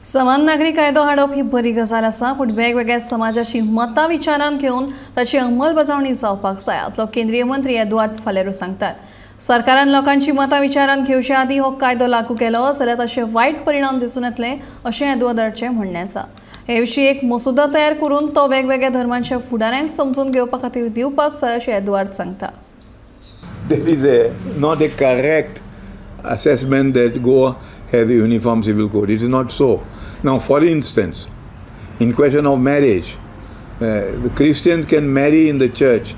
समान नागरी कायदो हाडप ही बरी गजाल आसा, पण वेगवेगळ्या समाजाची मतां विचारांत घेवन ताची अंमलबजावणी जावपाक जाय, असो केंद्रीय मंत्री एडुआर्दो फालेरो सांगतात. सरकारान लोकांची मतां विचारांत घेवचे आदी हो कायदो लागू केलो जाल्यार ताचे वायट परिणाम दिसून येतले अशें एडुआर्दोचें म्हणणें आसा. हे विशीं एक मसुदो तयार करून तो वेगवेगळ्या धर्मांच्या फुडाऱ्यांक समजून घेवपा खातीर दिवपाक जाय अशें एडुआर्दो सांगता. There is not a correct assessment that Goa has a uniform civil code. It is not so. Now, for instance, in question of marriage, the Christians can marry in the church.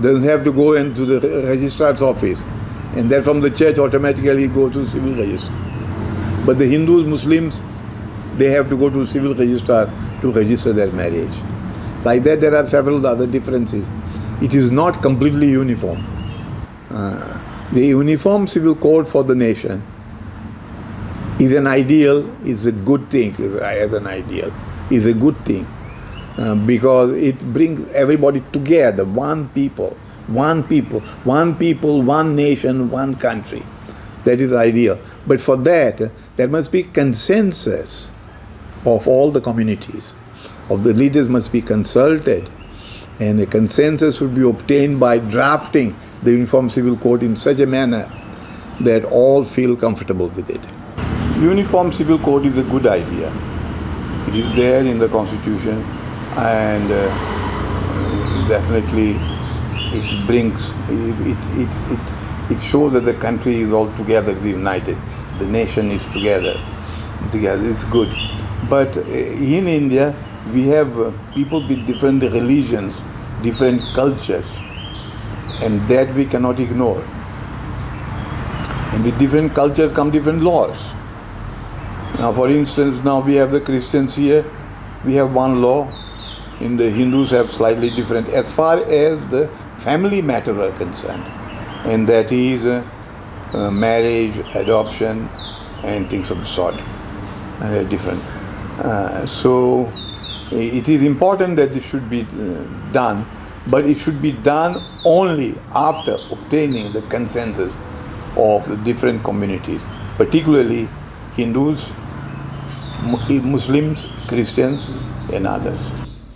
Doesn't have to go into the registrar's office, and then from the church automatically go to civil register. But the Hindus, Muslims, they have to go to civil registrar to register their marriage. Like that, there are several other differences. It is not completely uniform. The uniform civil code for the nation is an ideal, is a good thing. As an ideal, is a good thing because it brings everybody together. One people, one nation, one country. That is ideal. But for that, there must be consensus of all the communities. Of the leaders must be consulted. And a consensus would be obtained by drafting the Uniform Civil Code in such a manner that all feel comfortable with it. Uniform Civil Code is a good idea. It is there in the Constitution, and definitely it brings, it shows that the country is all together united. The nation is together. It's good. But in India, we have people with different religions, different cultures, and that we cannot ignore. And with different cultures come different laws. Now, for instance, now we have the Christians here, we have one law, and the Hindus have slightly different as far as the family matters are concerned, and that is marriage, adoption, and things of the sort. They are different. So it is important that this should be done, but it should be done only after obtaining the consensus of the different communities, particularly Hindus, Muslims, Christians, and others.